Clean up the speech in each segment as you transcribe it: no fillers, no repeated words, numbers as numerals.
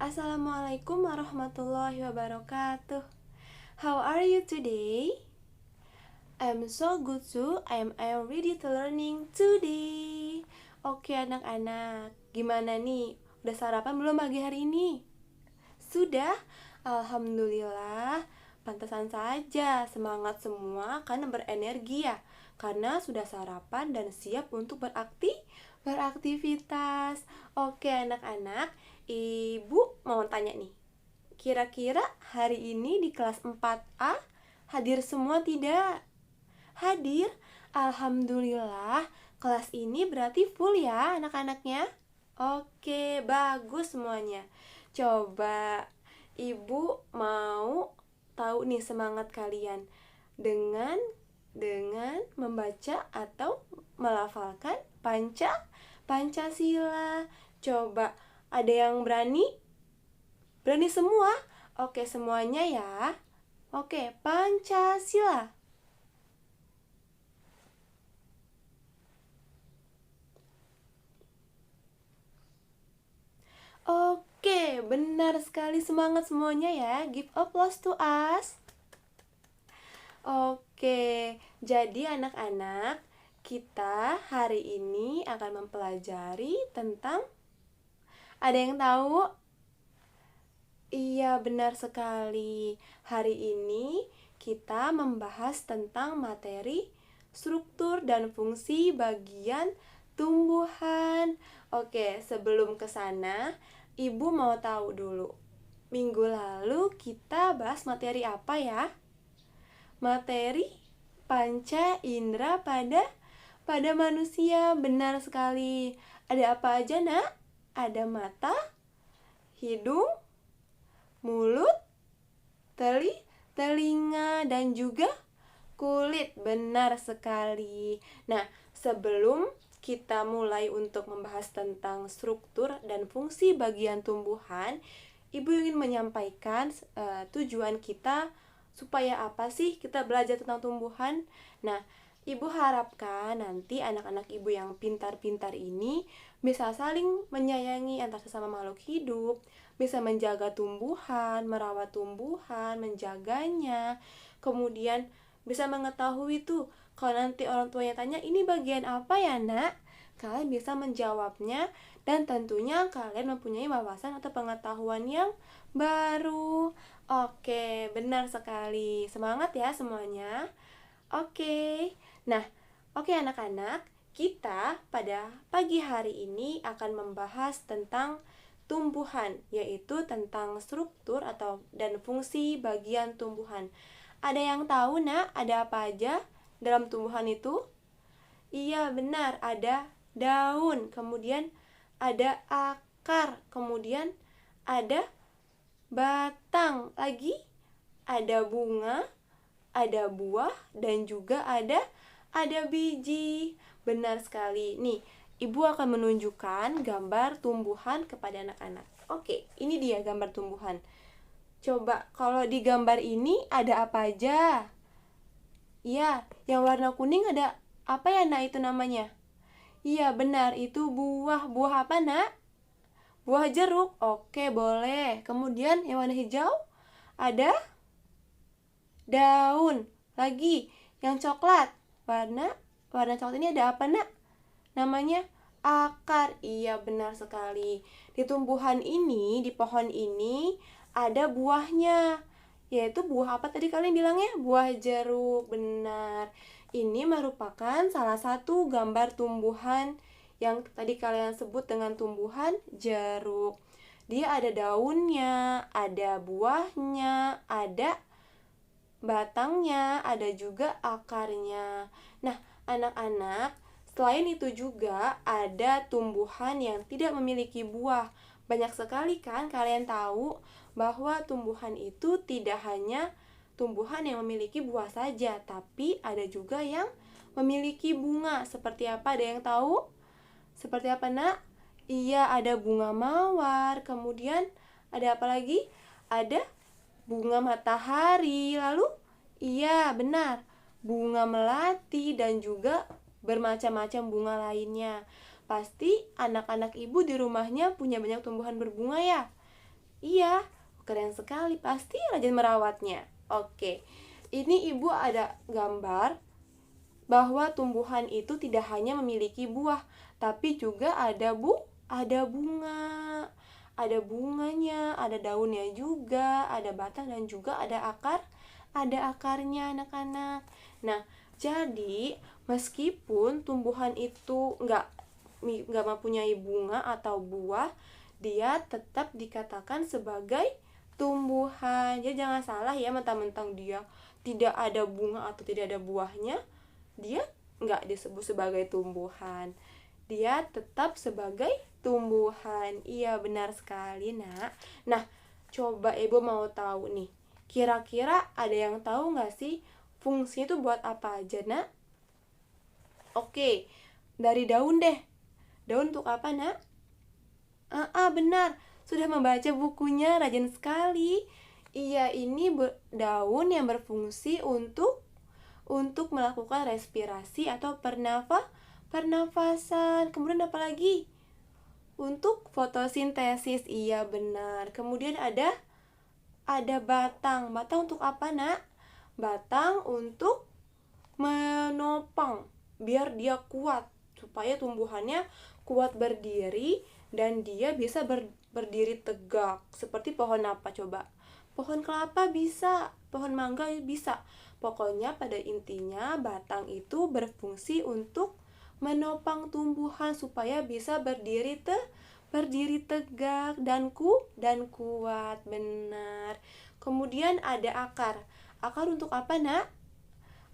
Assalamualaikum warahmatullahi wabarakatuh. How are you today? I'm so good too. I'm ready to learning today. Oke anak-anak, gimana nih? Udah sarapan belum pagi hari ini? Sudah? Alhamdulillah. Pantasan saja, semangat semua karena berenergi ya. Karena sudah sarapan dan siap untuk beraktivitas. Oke anak-anak, Ibu mau tanya nih. Kira-kira hari ini di kelas 4A hadir semua tidak? Hadir? Alhamdulillah, kelas ini berarti full ya anak-anaknya? Oke, bagus semuanya. Coba Ibu mau tahu nih semangat kalian dengan membaca atau melafalkan Pancasila. Coba ada yang berani? Berani semua? Oke, semuanya ya. Oke, Pancasila. Oke, benar sekali, semangat semuanya ya. Give applause to us. Oke, jadi anak-anak, kita hari ini akan mempelajari tentang, ada yang tahu? Iya, benar sekali. Hari ini kita membahas tentang materi struktur dan fungsi bagian tumbuhan. Oke, sebelum ke sana, Ibu mau tahu dulu. Minggu lalu kita bahas materi apa ya? Materi panca indera pada manusia. Benar sekali. Ada apa aja, Nak? Ada mata, hidung, mulut, telinga, dan juga kulit. Benar sekali. Nah, sebelum kita mulai untuk membahas tentang struktur dan fungsi bagian tumbuhan, Ibu ingin menyampaikan tujuan kita supaya apa sih kita belajar tentang tumbuhan. Nah, Ibu harapkan nanti anak-anak Ibu yang pintar-pintar ini bisa saling menyayangi antar sesama makhluk hidup, bisa menjaga tumbuhan, merawat tumbuhan, menjaganya. Kemudian bisa mengetahui tuh, kalau nanti orang tuanya tanya, ini bagian apa ya nak? Kalian bisa menjawabnya, dan tentunya kalian mempunyai wawasan atau pengetahuan yang baru. Oke, benar sekali. Semangat ya semuanya. Oke. Nah, oke anak-anak, kita pada pagi hari ini akan membahas tentang tumbuhan, yaitu tentang struktur dan fungsi bagian tumbuhan. Ada yang tahu, Nak, ada apa aja dalam tumbuhan itu? Iya, benar, ada daun, kemudian ada akar, kemudian ada batang, lagi ada bunga, ada buah, dan juga ada biji. Benar sekali. Nih, Ibu akan menunjukkan gambar tumbuhan kepada anak-anak. Oke, ini dia gambar tumbuhan. Coba kalau di gambar ini ada apa aja? Iya, yang warna kuning ada apa ya, Nak, itu namanya? Iya, benar, itu buah. Buah apa, Nak? Buah jeruk. Oke, boleh. Kemudian yang warna hijau ada daun. Lagi yang coklat. Warna coklat ini ada apa, Nak? Namanya akar. Iya, benar sekali. Di tumbuhan ini, di pohon ini ada buahnya. Yaitu buah apa tadi kalian bilangnya? Buah jeruk. Benar. Ini merupakan salah satu gambar tumbuhan yang tadi kalian sebut dengan tumbuhan jeruk. Dia ada daunnya, ada buahnya, ada batangnya, ada juga akarnya. Nah, anak-anak, selain itu juga ada tumbuhan yang tidak memiliki buah. Banyak sekali kan kalian tahu bahwa tumbuhan itu tidak hanya tumbuhan yang memiliki buah saja, tapi ada juga yang memiliki bunga. Seperti apa? Ada yang tahu? Seperti apa, Nak? Iya, ada bunga mawar. Kemudian ada apa lagi? Ada bunga matahari. Lalu, iya, benar, bunga melati, dan juga bermacam-macam bunga lainnya. Pasti anak-anak Ibu di rumahnya punya banyak tumbuhan berbunga ya? Iya, keren sekali, pasti rajin merawatnya. Oke, ini ibu ada gambar bahwa tumbuhan itu tidak hanya memiliki buah, tapi juga ada bunga. Ada bunganya, ada daunnya juga, ada batang dan juga ada akarnya anak-anak. Nah, jadi meskipun tumbuhan itu nggak mempunyai bunga atau buah, dia tetap dikatakan sebagai tumbuhan. Jadi jangan salah ya, mentang-mentang dia tidak ada bunga atau tidak ada buahnya, dia nggak disebut sebagai tumbuhan. Dia tetap sebagai tumbuhan. Iya, benar sekali, Nak. Nah, coba Ibu mau tahu nih. Kira-kira ada yang tahu nggak sih fungsinya itu buat apa aja, Nak? Oke, dari daun deh. Daun untuk apa, Nak? Benar. Sudah membaca bukunya, rajin sekali. Iya, ini daun yang berfungsi untuk melakukan respirasi atau pernafasan. Kemudian apa lagi? Untuk fotosintesis. Iya, benar. Kemudian ada batang. Batang untuk apa, Nak? Batang untuk menopang biar dia kuat, supaya tumbuhannya kuat berdiri dan dia bisa berdiri tegak. Seperti pohon apa coba? Pohon kelapa bisa, pohon mangga bisa. Pokoknya pada intinya batang itu berfungsi untuk menopang tumbuhan supaya bisa berdiri tegak dan kuat. Benar. Kemudian ada akar. Akar untuk apa, Nak?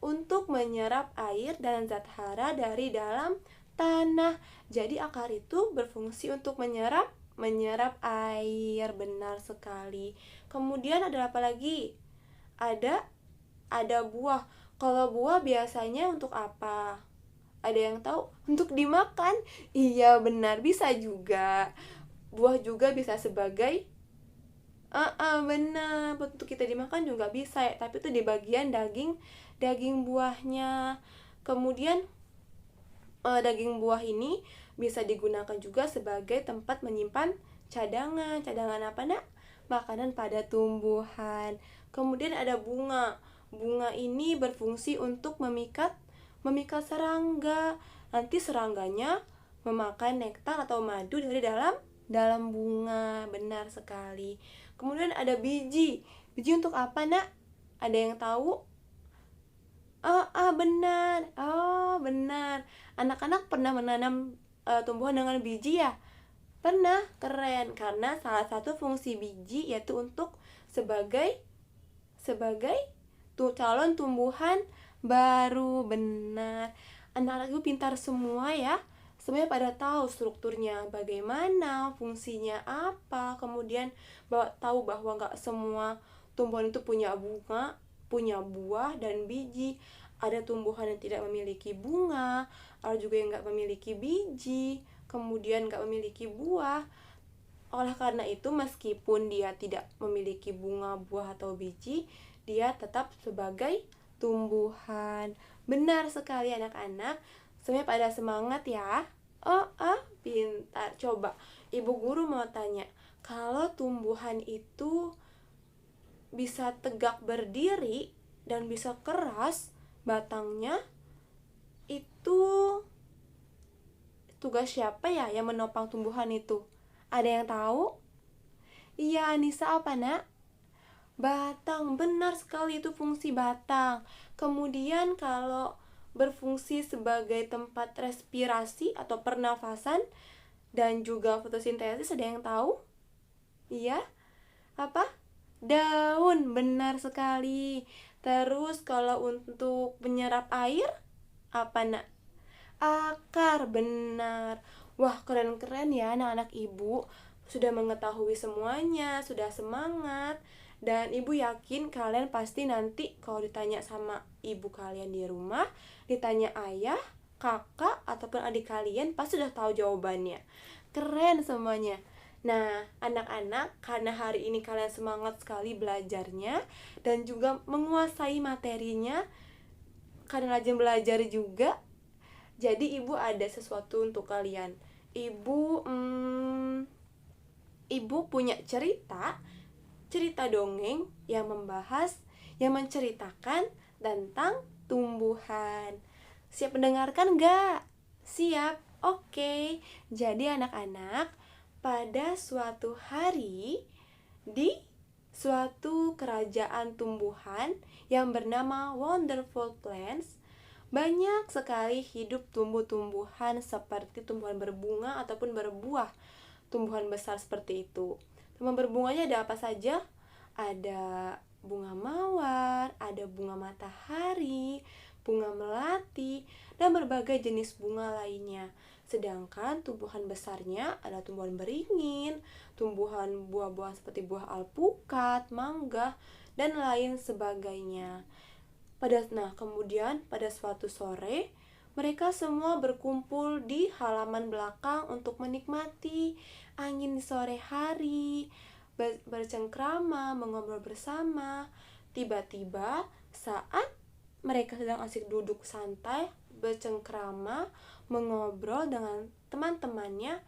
Untuk menyerap air dan zat hara dari dalam tanah. Jadi akar itu berfungsi untuk menyerap air. Benar sekali. Kemudian ada apa lagi? Ada buah. Kalau buah biasanya untuk apa? Ada yang tahu? Untuk dimakan. Iya, benar, bisa juga. Buah juga bisa sebagai benar, untuk kita dimakan juga bisa ya, tapi itu di bagian daging buahnya. Kemudian daging buah ini bisa digunakan juga sebagai tempat menyimpan cadangan apa, Nak? Makanan pada tumbuhan. Kemudian ada bunga. Bunga ini berfungsi untuk memikat serangga. Nanti serangganya memakan nektar atau madu dari dalam bunga. Benar sekali. Kemudian ada biji. Biji untuk apa, Nak? Ada yang tahu? Benar. Benar. Anak-anak pernah menanam tumbuhan dengan biji ya? Pernah. Keren. Karena salah satu fungsi biji yaitu untuk sebagai calon tumbuhan baru. Benar. Anak-anak itu pintar semua ya. Semuanya pada tahu strukturnya bagaimana, fungsinya apa. Kemudian tahu bahwa nggak semua tumbuhan itu punya bunga, punya buah dan biji. Ada tumbuhan yang tidak memiliki bunga, ada juga yang nggak memiliki biji, kemudian nggak memiliki buah. Oleh karena itu, meskipun dia tidak memiliki bunga, buah, atau biji, dia tetap sebagai tumbuhan. Benar sekali anak-anak. Semuanya pada semangat ya. Pintar. Coba ibu guru mau tanya, kalau tumbuhan itu bisa tegak berdiri dan bisa keras batangnya, itu tugas siapa ya yang menopang tumbuhan itu? Ada yang tahu? Iya, Anissa, apa, Nak? Batang. Benar sekali, itu fungsi batang. Kemudian kalau berfungsi sebagai tempat respirasi atau pernafasan dan juga fotosintesis, ada yang tahu? Iya. Apa? Daun. Benar sekali. Terus kalau untuk menyerap air, apa, Nak? Akar. Benar. Wah, keren-keren ya anak-anak ibu. Sudah mengetahui semuanya, sudah semangat. Dan ibu yakin kalian pasti nanti kalau ditanya sama ibu kalian di rumah, ditanya ayah, kakak, ataupun adik kalian, pasti sudah tahu jawabannya. Keren semuanya. Nah, anak-anak, karena hari ini kalian semangat sekali belajarnya dan juga menguasai materinya, kalian rajin belajar juga. Jadi ibu ada sesuatu untuk kalian. Ibu ibu punya cerita dongeng yang menceritakan tentang tumbuhan. Siap mendengarkan nggak? Siap? Oke. Jadi anak-anak, pada suatu hari di suatu kerajaan tumbuhan yang bernama Wonderful Plants, banyak sekali hidup tumbuh-tumbuhan seperti tumbuhan berbunga ataupun berbuah. Tumbuhan besar seperti itu. Tumbuhan berbunganya ada apa saja? Ada bunga mawar, ada bunga matahari, bunga melati, dan berbagai jenis bunga lainnya. Sedangkan tumbuhan besarnya ada tumbuhan beringin, tumbuhan buah-buahan seperti buah alpukat, mangga, dan lain sebagainya. Kemudian pada suatu sore, mereka semua berkumpul di halaman belakang untuk menikmati angin di sore hari, bercengkrama, mengobrol bersama. Tiba-tiba saat mereka sedang asik duduk santai, bercengkrama, mengobrol dengan teman-temannya,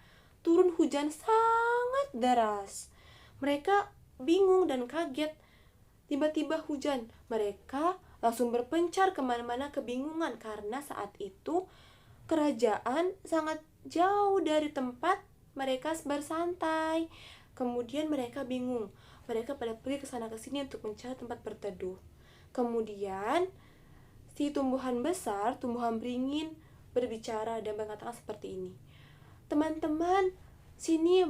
turun hujan sangat deras. Mereka bingung dan kaget. Tiba-tiba hujan. Mereka langsung berpencar kemana-mana kebingungan karena saat itu kerajaan sangat jauh dari tempat mereka bersantai. Kemudian mereka bingung. Mereka pada pergi ke sana ke sini untuk mencari tempat berteduh. Kemudian si tumbuhan besar, tumbuhan beringin berbicara dan mengatakan seperti ini. Teman-teman, sini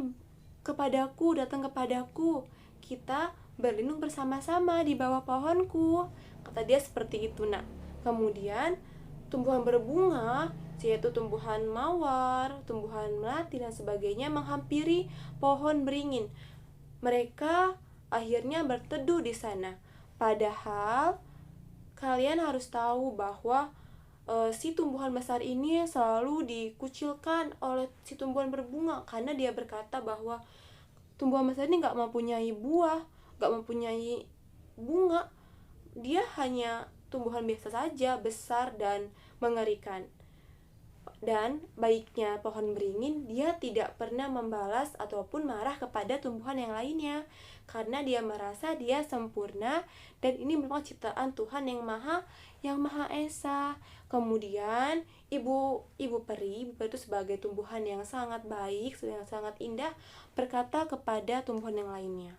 kepadaku, datang kepadaku. Kita berlindung bersama-sama di bawah pohonku. Kata dia seperti itu, nak. Kemudian tumbuhan berbunga, yaitu tumbuhan mawar, tumbuhan melati dan sebagainya, menghampiri pohon beringin. Mereka akhirnya berteduh di sana. Padahal kalian harus tahu bahwa si tumbuhan besar ini selalu dikucilkan oleh si tumbuhan berbunga, karena dia berkata bahwa tumbuhan besar ini gak mempunyai buah, gak mempunyai bunga. Dia hanya tumbuhan biasa saja, besar dan mengerikan. Dan baiknya pohon beringin, dia tidak pernah membalas ataupun marah kepada tumbuhan yang lainnya, karena dia merasa dia sempurna dan ini merupakan ciptaan Tuhan yang Maha Esa. Kemudian ibu peri itu sebagai tumbuhan yang sangat baik, yang sangat indah, berkata kepada tumbuhan yang lainnya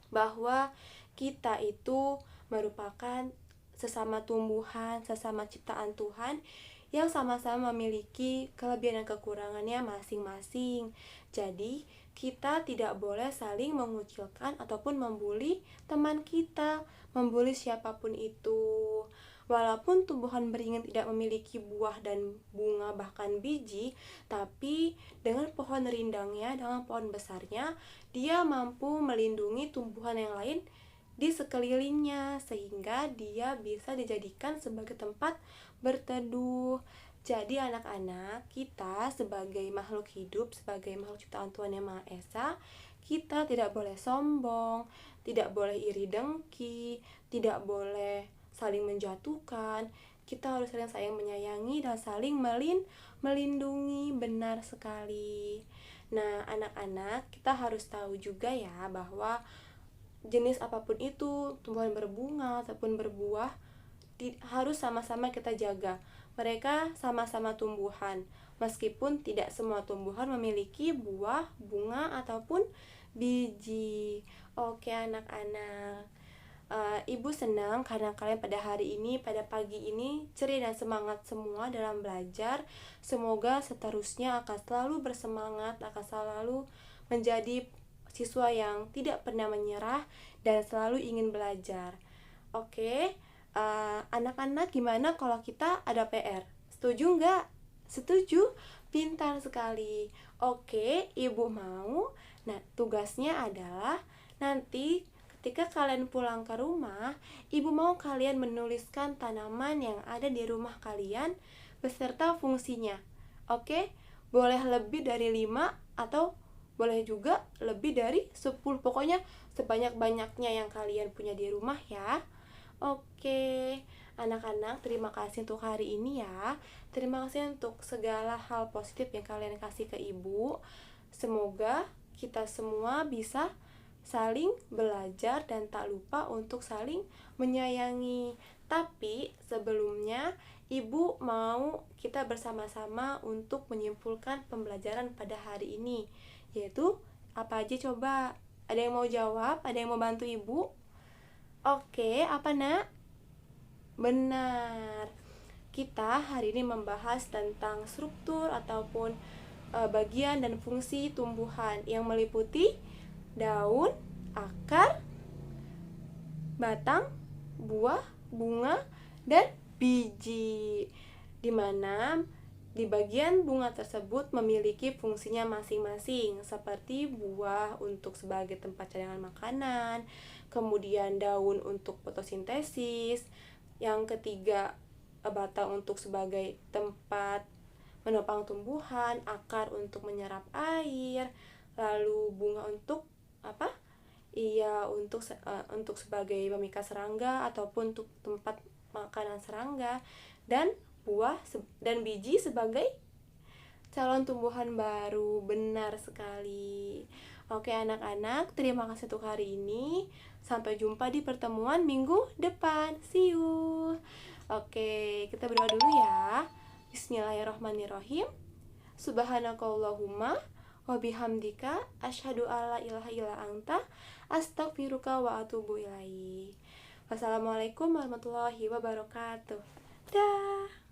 bahwa kita itu merupakan sesama tumbuhan, sesama ciptaan Tuhan yang sama-sama memiliki kelebihan dan kekurangannya masing-masing. Jadi kita tidak boleh saling mengucilkan ataupun membuli teman kita, membuli siapapun itu. Walaupun tumbuhan beringin tidak memiliki buah dan bunga bahkan biji, tapi dengan pohon rindangnya, dengan pohon besarnya, dia mampu melindungi tumbuhan yang lain di sekelilingnya, sehingga dia bisa dijadikan sebagai tempat berteduh. Jadi anak-anak, kita sebagai makhluk hidup, sebagai makhluk ciptaan Tuhan Yang Maha Esa, kita tidak boleh sombong, tidak boleh iri dengki, tidak boleh saling menjatuhkan. Kita harus saling sayang menyayangi dan saling melindungi. Benar sekali. Nah, anak-anak, kita harus tahu juga ya bahwa jenis apapun itu, tumbuhan berbunga ataupun berbuah, harus sama-sama kita jaga. Mereka sama-sama tumbuhan, meskipun tidak semua tumbuhan memiliki buah, bunga, ataupun biji. Oke anak-anak, Ibu senang karena kalian pada hari ini, pada pagi ini ceria dan semangat semua dalam belajar. Semoga seterusnya akan selalu bersemangat, akan selalu menjadi siswa yang tidak pernah menyerah dan selalu ingin belajar. Oke, anak-anak, gimana kalau kita ada PR? Setuju nggak? Setuju? Pintar sekali. Oke, ibu mau. Nah, tugasnya adalah nanti ketika kalian pulang ke rumah, ibu mau kalian menuliskan tanaman yang ada di rumah kalian beserta fungsinya. Oke? Boleh lebih dari 5 atau boleh juga lebih dari 10. Pokoknya sebanyak-banyaknya yang kalian punya di rumah ya. Oke, anak-anak, terima kasih untuk hari ini ya. Terima kasih untuk segala hal positif yang kalian kasih ke ibu. Semoga kita semua bisa saling belajar dan tak lupa untuk saling menyayangi. Tapi sebelumnya Ibu mau kita bersama-sama untuk menyimpulkan pembelajaran pada hari ini, yaitu apa aja coba? Ada yang mau jawab? Ada yang mau bantu Ibu? Oke, apa nak? Benar. Kita hari ini membahas tentang struktur ataupun bagian dan fungsi tumbuhan yang meliputi daun, akar, batang, buah, bunga, dan biji. Di mana di bagian bunga tersebut memiliki fungsinya masing-masing, seperti buah untuk sebagai tempat cadangan makanan, kemudian daun untuk fotosintesis, yang ketiga batang untuk sebagai tempat menopang tumbuhan, akar untuk menyerap air, lalu bunga untuk apa? Iya, untuk sebagai pemikat serangga ataupun untuk tempat makanan serangga, dan buah dan biji sebagai calon tumbuhan baru. Benar sekali. Oke anak-anak, terima kasih untuk hari ini. Sampai jumpa di pertemuan minggu depan. See you. Oke, kita berdoa dulu ya. Bismillahirrahmanirrahim. Subhanakallahumma wa bihamdika asyhadu alla ilaha illa anta astaghfiruka wa atubu ilaik. Wassalamualaikum warahmatullahi wabarakatuh. Dah.